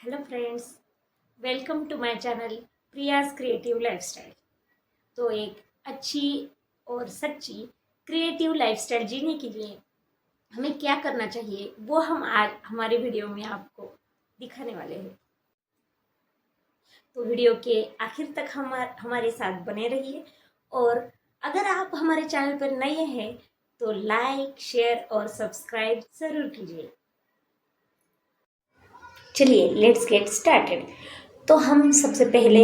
Hello friends, welcome to my channel Priya's creative lifestyle. तो एक अच्छी और सच्ची क्रिएटिव लाइफस्टाइल जीने के लिए हमें क्या करना चाहिए वो हम आज हमारे वीडियो में आपको दिखाने वाले हैं। तो वीडियो के आखिर तक हमारे साथ बने रहिए। और अगर आप हमारे चैनल पर नए हैं तो लाइक, शेयर और सब्सक्राइब ज़रूर कीजिए। चलिए लेट्स गेट स्टार्टेड। तो हम सबसे पहले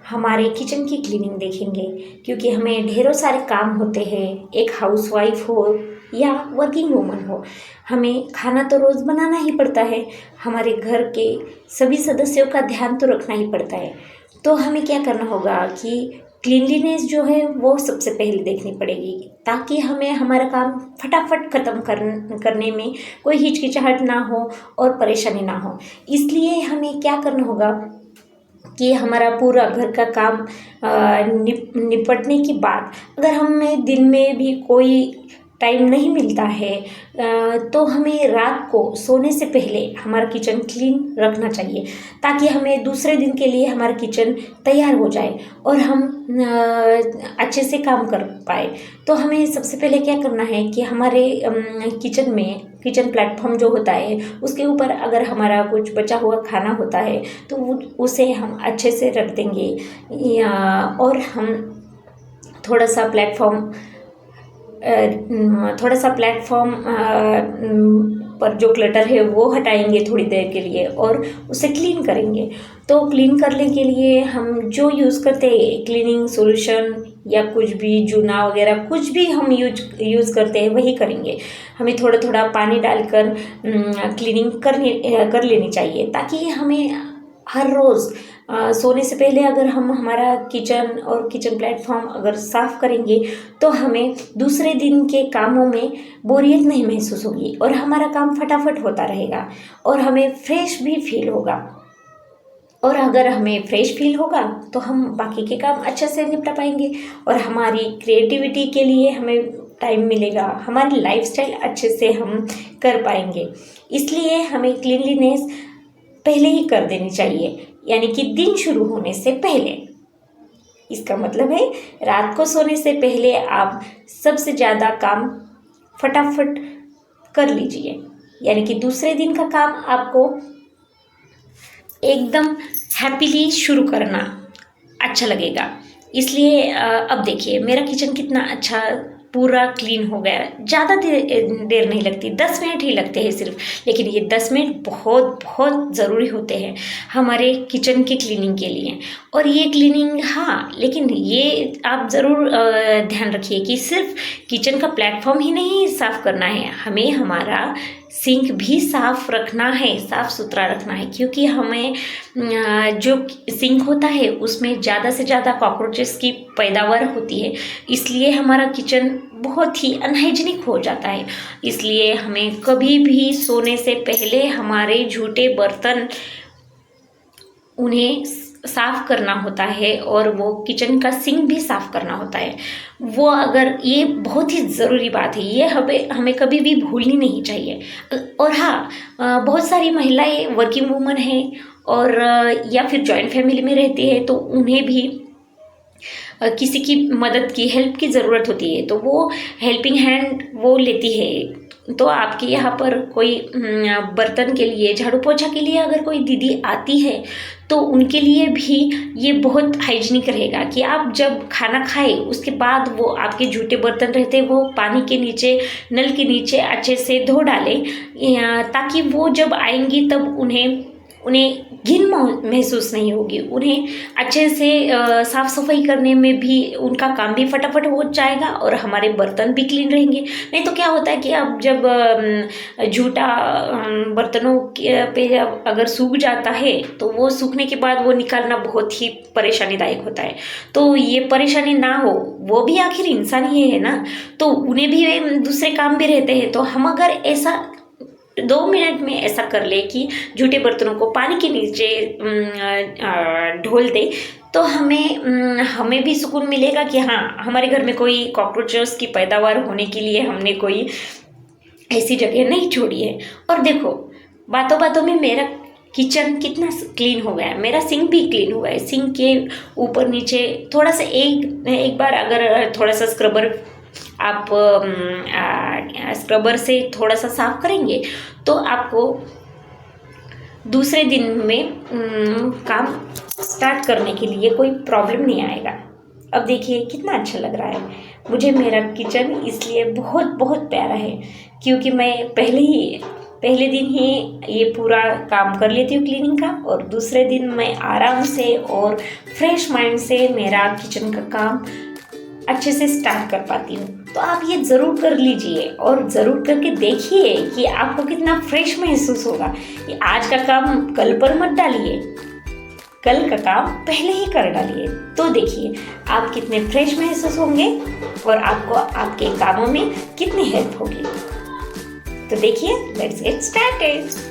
हमारे किचन की क्लीनिंग देखेंगे, क्योंकि हमें ढेरों सारे काम होते हैं। एक हाउसवाइफ हो या वर्किंग वूमन हो, हमें खाना तो रोज़ बनाना ही पड़ता है। हमारे घर के सभी सदस्यों का ध्यान तो रखना ही पड़ता है। तो हमें क्या करना होगा कि क्लीनलीनेस जो है वो सबसे पहले देखनी पड़ेगी, ताकि हमें हमारा काम फटाफट ख़त्म करने में कोई हिचकिचाहट ना हो और परेशानी ना हो। इसलिए हमें क्या करना होगा कि हमारा पूरा घर का काम निपटने के बाद अगर हमें दिन में भी कोई टाइम नहीं मिलता है, तो हमें रात को सोने से पहले हमारा किचन क्लीन रखना चाहिए, ताकि हमें दूसरे दिन के लिए हमारा किचन तैयार हो जाए और हम अच्छे से काम कर पाए। तो हमें सबसे पहले क्या करना है कि हमारे किचन प्लेटफॉर्म जो होता है उसके ऊपर अगर हमारा कुछ बचा हुआ खाना होता है तो उसे हम अच्छे से रख देंगे, और हम थोड़ा सा प्लेटफॉर्म पर जो क्लटर है वो हटाएंगे थोड़ी देर के लिए और उसे क्लीन करेंगे। तो क्लीन करने के लिए हम जो यूज़ करते हैं क्लीनिंग सॉल्यूशन या कुछ भी जूना वगैरह कुछ भी हम यूज़ करते हैं वही करेंगे। हमें थोड़ा थोड़ा पानी डालकर क्लीनिंग कर लेनी चाहिए, ताकि हमें हर रोज़ सोने से पहले अगर हम हमारा किचन और किचन प्लेटफॉर्म अगर साफ़ करेंगे तो हमें दूसरे दिन के कामों में बोरियत नहीं महसूस होगी और हमारा काम फटाफट होता रहेगा और हमें फ्रेश भी फील होगा। और अगर हमें फ्रेश फील होगा तो हम बाकी के काम अच्छे से निपटा पाएंगे और हमारी क्रिएटिविटी के लिए हमें टाइम मिलेगा, हमारी लाइफस्टाइल अच्छे से हम कर पाएंगे। इसलिए हमें क्लीनलीनेस पहले ही कर देनी चाहिए, यानी कि दिन शुरू होने से पहले। इसका मतलब है रात को सोने से पहले आप सबसे ज़्यादा काम फटाफट कर लीजिए, यानी कि दूसरे दिन का काम आपको एकदम हैप्पीली शुरू करना अच्छा लगेगा। इसलिए अब देखिए मेरा किचन कितना अच्छा पूरा क्लीन हो गया। ज़्यादा देर नहीं लगती, 10 मिनट ही लगते हैं सिर्फ, लेकिन ये 10 मिनट बहुत बहुत ज़रूरी होते हैं हमारे किचन की क्लीनिंग के लिए। और ये क्लीनिंग, हाँ, लेकिन ये आप ज़रूर ध्यान रखिए कि सिर्फ किचन का प्लेटफॉर्म ही नहीं साफ़ करना है, हमें हमारा सिंक भी साफ़ रखना है, साफ़ सुथरा रखना है, क्योंकि हमें जो सिंक होता है उसमें ज़्यादा से ज़्यादा कॉकरोचेस की पैदावार होती है। इसलिए हमारा किचन बहुत ही अनहाइजीनिक हो जाता है। इसलिए हमें कभी भी सोने से पहले हमारे झूठे बर्तन उन्हें साफ़ करना होता है और वो किचन का सिंक भी साफ़ करना होता है। वो अगर ये बहुत ही ज़रूरी बात है, ये हमें कभी भी भूलनी नहीं चाहिए। और हाँ, बहुत सारी महिलाएं वर्किंग वूमन हैं और या फिर जॉइंट फैमिली में रहती है, तो उन्हें भी किसी की मदद की हेल्प की ज़रूरत होती है, तो वो हेल्पिंग हैंड वो लेती है। तो आपके यहाँ पर कोई बर्तन के लिए, झाड़ू पोछा के लिए अगर कोई दीदी आती है तो उनके लिए भी ये बहुत हाइजीनिक रहेगा कि आप जब खाना खाए उसके बाद वो आपके जूठे बर्तन रहते वो पानी के नीचे, नल के नीचे अच्छे से धो डालें, ताकि वो जब आएंगी तब उन्हें घिन महसूस नहीं होगी। उन्हें अच्छे से साफ़ सफाई करने में भी उनका काम भी फटाफट हो जाएगा और हमारे बर्तन भी क्लीन रहेंगे। नहीं तो क्या होता है कि अब जब जूठा बर्तनों पे अगर सूख जाता है तो वो सूखने के बाद वो निकालना बहुत ही परेशानीदायक होता है। तो ये परेशानी ना हो, वो भी आखिर इंसान ही है ना, तो उन्हें भी दूसरे काम भी रहते हैं। तो हम अगर ऐसा 2 मिनट में ऐसा कर ले कि जूठे बर्तनों को पानी के नीचे ढोल दे, तो हमें भी सुकून मिलेगा कि हाँ, हमारे घर में कोई कॉकरोचेस की पैदावार होने के लिए हमने कोई ऐसी जगह नहीं छोड़ी है। और देखो, बातों बातों में मेरा किचन कितना क्लीन हो गया है, मेरा सिंक भी क्लीन हो गया है। सिंक के ऊपर नीचे थोड़ा सा एक बार अगर थोड़ा सा स्क्रबर आप स्क्रबर से थोड़ा सा साफ करेंगे तो आपको दूसरे दिन में काम स्टार्ट करने के लिए कोई प्रॉब्लम नहीं आएगा। अब देखिए कितना अच्छा लग रहा है मुझे मेरा किचन, इसलिए बहुत बहुत प्यारा है क्योंकि मैं पहले दिन ही ये पूरा काम कर लेती हूँ क्लीनिंग का, और दूसरे दिन मैं आराम से और फ्रेश माइंड से मेरा किचन का काम अच्छे से स्टार्ट कर पाती हूँ। तो आप ये ज़रूर कर लीजिए और ज़रूर करके देखिए कि आपको कितना फ्रेश महसूस होगा। कि आज का काम कल पर मत डालिए, कल का काम पहले ही कर डालिए, तो देखिए आप कितने फ्रेश महसूस होंगे और आपको आपके कामों में कितनी हेल्प होगी। तो देखिए, लेट्स गेट स्टार्टेड।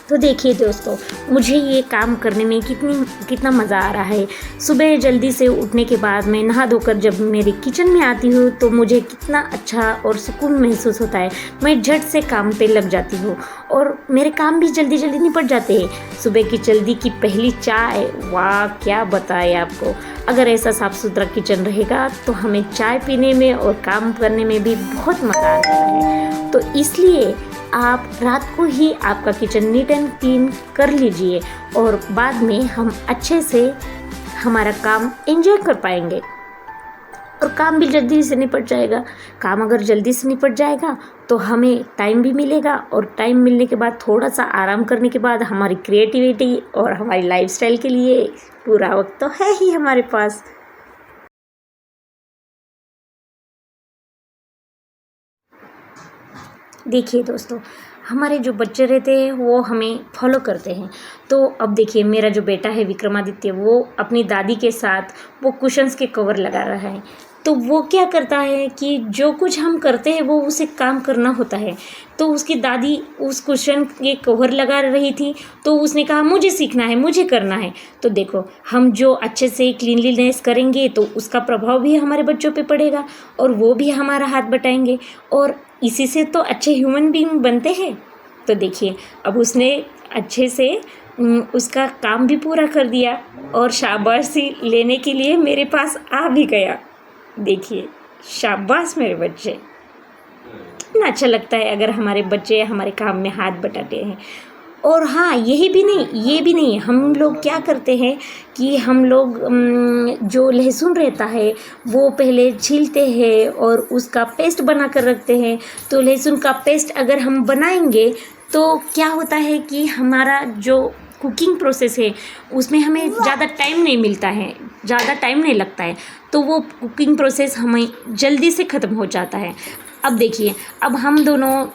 तो देखिए दोस्तों, मुझे ये काम करने में कितना मज़ा आ रहा है। सुबह जल्दी से उठने के बाद मैं नहा धोकर जब मेरे किचन में आती हूँ तो मुझे कितना अच्छा और सुकून महसूस होता है। मैं झट से काम पे लग जाती हूँ और मेरे काम भी जल्दी जल्दी निपट जाते हैं। सुबह की जल्दी की पहली चाय, वाह क्या बताएं आपको। अगर ऐसा साफ़ सुथरा किचन रहेगा तो हमें चाय पीने में और काम करने में भी बहुत मज़ा आता है। तो इसलिए आप रात को ही आपका किचन नीट एंड क्लीन कर लीजिए और बाद में हम अच्छे से हमारा काम एंजॉय कर पाएंगे और काम भी जल्दी से निपट जाएगा। काम अगर जल्दी से निपट जाएगा तो हमें टाइम भी मिलेगा और टाइम मिलने के बाद थोड़ा सा आराम करने के बाद हमारी क्रिएटिविटी और हमारी लाइफस्टाइल के लिए पूरा वक्त तो है ही हमारे पास। देखिए दोस्तों, हमारे जो बच्चे रहते हैं वो हमें फॉलो करते हैं। तो अब देखिए, मेरा जो बेटा है विक्रमादित्य, वो अपनी दादी के साथ वो कुशन्स के कवर लगा रहा है। तो वो क्या करता है कि जो कुछ हम करते हैं वो उसे काम करना होता है। तो उसकी दादी उस कुशन के कवर लगा रही थी तो उसने कहा मुझे सीखना है, मुझे करना है। तो देखो, हम जो अच्छे से क्लीनलीनेस करेंगे तो उसका प्रभाव भी हमारे बच्चों पे पड़ेगा और वो भी हमारा हाथ बटाएंगे और इसी से तो अच्छे ह्यूमन बीइंग बनते हैं। तो देखिए, अब उसने अच्छे से उसका काम भी पूरा कर दिया और शाबाशी लेने के लिए मेरे पास आ भी गया। देखिए, शाबाश मेरे बच्चे। कितना अच्छा लगता है अगर हमारे बच्चे हमारे काम में हाथ बटाते हैं। और हाँ, ये भी नहीं, हम लोग क्या करते हैं कि हम लोग जो लहसुन रहता है वो पहले छीलते हैं और उसका पेस्ट बना कर रखते हैं। तो लहसुन का पेस्ट अगर हम बनाएंगे तो क्या होता है कि हमारा जो कुकिंग प्रोसेस है उसमें हमें ज़्यादा टाइम नहीं मिलता है, ज़्यादा टाइम नहीं लगता है, तो वो कुकिंग प्रोसेस हमें जल्दी से ख़त्म हो जाता है। अब देखिए, अब हम दोनों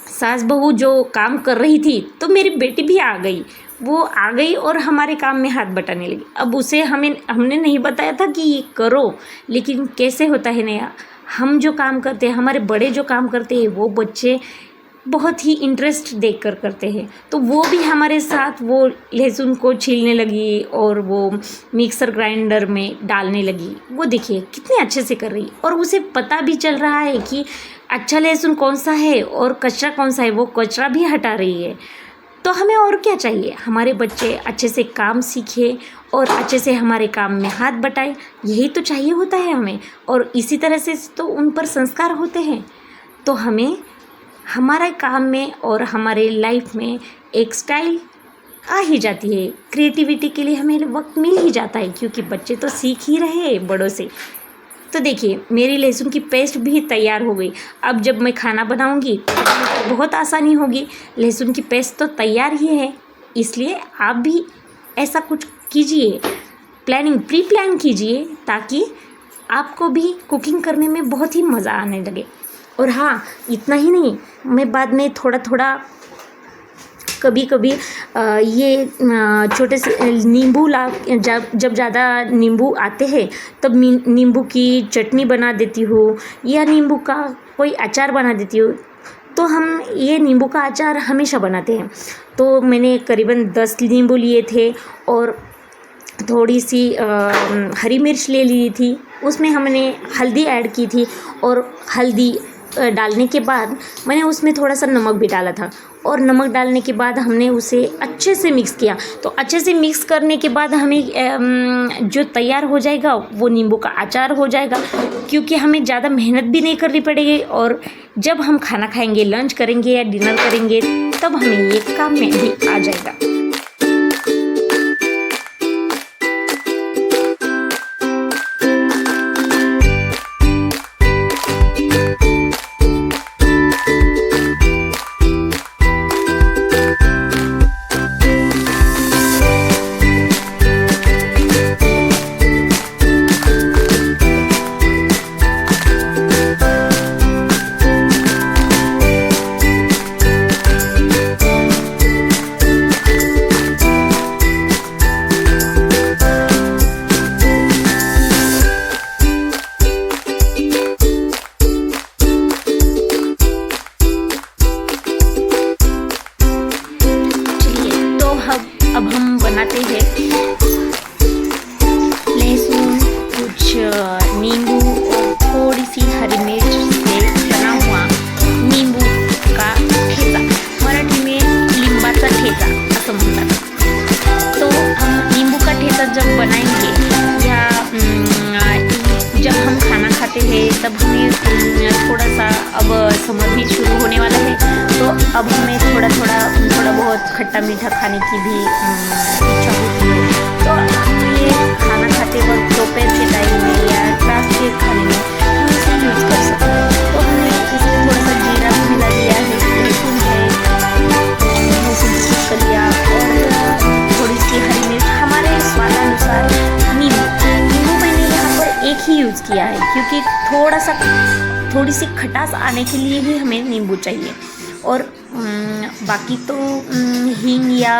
सास बहू जो काम कर रही थी तो मेरी बेटी भी आ गई, वो आ गई और हमारे काम में हाथ बटाने लगी। अब उसे हमने नहीं बताया था कि ये करो, लेकिन कैसे होता है नया, हम जो काम करते हैं, हमारे बड़े जो काम करते हैं वो बच्चे बहुत ही इंटरेस्ट देकर करते हैं। तो वो भी हमारे साथ वो लहसुन को छीलने लगी और वो मिक्सर ग्राइंडर में डालने लगी। वो देखिए कितने अच्छे से कर रही और उसे पता भी चल रहा है कि अच्छा लहसुन कौन सा है और कचरा कौन सा है, वो कचरा भी हटा रही है। तो हमें और क्या चाहिए, हमारे बच्चे अच्छे से काम सीखे और अच्छे से हमारे काम में हाथ बटाए, यही तो चाहिए होता है हमें। और इसी तरह से तो उन पर संस्कार होते हैं। तो हमें हमारे काम में और हमारे लाइफ में एक स्टाइल आ ही जाती है, क्रिएटिविटी के लिए हमें वक्त मिल ही जाता है क्योंकि बच्चे तो सीख ही रहे हैं बड़ों से। तो देखिए, मेरी लहसुन की पेस्ट भी तैयार हो गई। अब जब मैं खाना बनाऊंगी तो बहुत आसानी होगी। लहसुन की पेस्ट तो तैयार ही है, इसलिए आप भी ऐसा कुछ कीजिए, प्री प्लान कीजिए ताकि आपको भी कुकिंग करने में बहुत ही मज़ा आने लगे। और हाँ, इतना ही नहीं, मैं बाद में थोड़ा थोड़ा कभी कभी ये छोटे से नींबू ला जब ज़्यादा नींबू आते हैं तब नींबू की चटनी बना देती हूँ या नींबू का कोई अचार बना देती हूँ। तो हम ये नींबू का अचार हमेशा बनाते हैं। तो मैंने करीबन 10 नींबू लिए थे और थोड़ी सी हरी मिर्च ले ली थी, उसमें हमने हल्दी ऐड की थी और हल्दी डालने के बाद मैंने उसमें थोड़ा सा नमक भी डाला था और नमक डालने के बाद हमने उसे अच्छे से मिक्स किया। तो अच्छे से मिक्स करने के बाद हमें जो तैयार हो जाएगा वो नींबू का अचार हो जाएगा, क्योंकि हमें ज़्यादा मेहनत भी नहीं करनी पड़ेगी और जब हम खाना खाएंगे, लंच करेंगे या डिनर करेंगे, तब हमें ये काम में भी आ जाएगा। अब हम बनाते हैं लहसुन, कुछ नींबू और थोड़ी सी हरी मिर्च से बना हुआ नींबू का ठेचा, मराठी में लिंबाचा ठेचा असं म्हणतात। तो हम नींबू का ठेचा जब बनाएंगे या जब हम खाना खाते हैं तब हमें थोड़ा सा अब समर भी शुरू होने वाला है, तो अब हमें थोड़ा बहुत खट्टा मीठा खाने की भी इच्छा होती है। तो हम ये खाना खाते वक्त दोपहर के टाइम में या रात के खाने में हम इसे यूज़ कर सकते हैं। तो हमने इसमें थोड़ा सा जीरा भी मिला लिया है, लहसुन है, लहसुन की कलियाँ और थोड़ी सी हरी मिर्च, हमारे स्वादानुसार नींबू मैंने यहाँ पर एक ही यूज़ किया है, क्योंकि थोड़ी सी खटास आने के लिए ही हमें नींबू चाहिए। और बाकी तो हींग या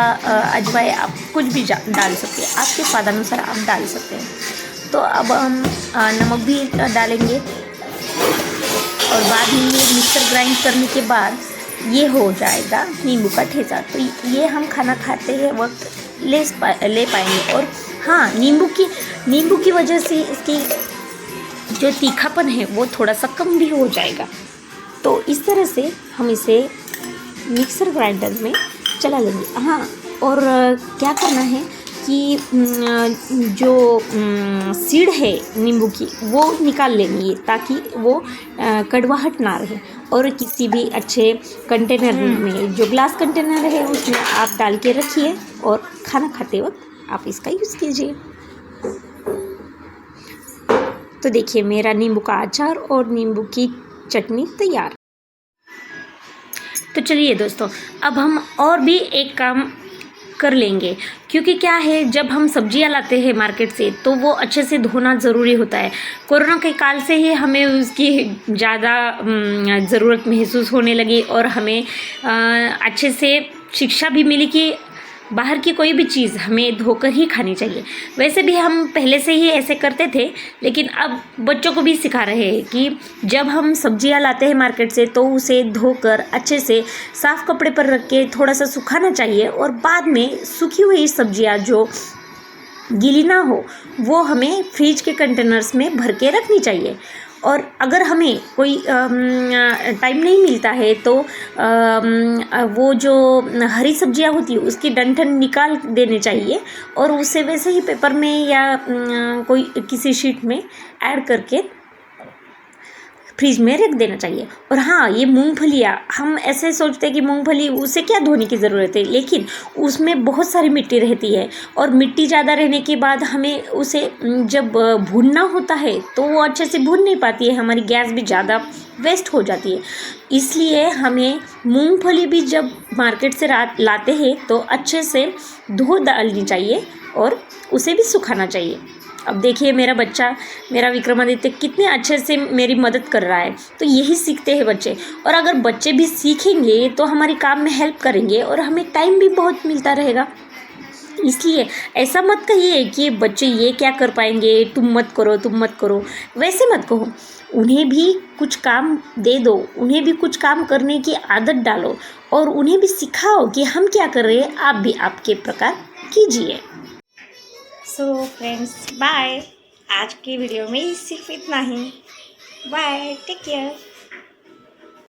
अजवाइन आप कुछ भी डाल सकते हैं, आपके स्वादानुसार आप डाल सकते हैं। तो अब हम नमक भी डालेंगे और बाद में ये मिक्सर ग्राइंड करने के बाद ये हो जाएगा नींबू का ठेचा। तो ये हम खाना खाते हैं वक्त ले पाएंगे। और हाँ, नींबू की वजह से इसकी जो तीखापन है वो थोड़ा सा कम भी हो जाएगा। तो इस तरह से हम इसे मिक्सर ग्राइंडर में चला लेंगे। हाँ, और क्या करना है कि जो सीड है नींबू की वो निकाल लेनी है, ताकि वो कड़वाहट ना रहे। और किसी भी अच्छे कंटेनर में, जो ग्लास कंटेनर है उसमें आप डाल के रखिए और खाना खाते वक्त आप इसका यूज़ कीजिए। तो देखिए, मेरा नींबू का अचार और नींबू की चटनी तैयार। तो चलिए दोस्तों, अब हम और भी एक काम कर लेंगे, क्योंकि क्या है, जब हम सब्जियां लाते हैं मार्केट से तो वो अच्छे से धोना ज़रूरी होता है। कोरोना के काल से ही हमें उसकी ज़्यादा ज़रूरत महसूस होने लगी और हमें अच्छे से शिक्षा भी मिली कि बाहर की कोई भी चीज़ हमें धोकर ही खानी चाहिए। वैसे भी हम पहले से ही ऐसे करते थे, लेकिन अब बच्चों को भी सिखा रहे हैं कि जब हम सब्जियां लाते हैं मार्केट से तो उसे धोकर अच्छे से साफ़ कपड़े पर रख के थोड़ा सा सुखाना चाहिए और बाद में सूखी हुई सब्जियां जो गीली ना हो वो हमें फ्रिज के कंटेनर्स में भर के रखनी चाहिए। और अगर हमें कोई टाइम नहीं मिलता है तो वो जो हरी सब्जियां होती है उसकी डंठल निकाल देने चाहिए और उसे वैसे ही पेपर में या कोई किसी शीट में ऐड करके फ्रिज में रख देना चाहिए। और हाँ, ये मूंगफलियाँ, हम ऐसे सोचते हैं कि मूंगफली उसे क्या धोने की ज़रूरत है, लेकिन उसमें बहुत सारी मिट्टी रहती है और मिट्टी ज़्यादा रहने के बाद हमें उसे जब भूनना होता है तो वो अच्छे से भून नहीं पाती है, हमारी गैस भी ज़्यादा वेस्ट हो जाती है। इसलिए हमें मूंगफली भी जब मार्केट से लाते हैं तो अच्छे से धो डालनी चाहिए और उसे भी सुखाना चाहिए। अब देखिए मेरा बच्चा, मेरा विक्रमादित्य कितने अच्छे से मेरी मदद कर रहा है। तो यही सीखते हैं बच्चे, और अगर बच्चे भी सीखेंगे तो हमारे काम में हेल्प करेंगे और हमें टाइम भी बहुत मिलता रहेगा। इसलिए ऐसा मत कहिए कि बच्चे ये क्या कर पाएंगे, तुम मत करो, तुम मत करो, वैसे मत कहो। उन्हें भी कुछ काम दे दो, उन्हें भी कुछ काम करने की आदत डालो और उन्हें भी सिखाओ कि हम क्या कर रहे हैं, आप भी आपके प्रकार कीजिए। So friends, bye. आज की वीडियो में सिर्फ इतना ही। Bye, take care.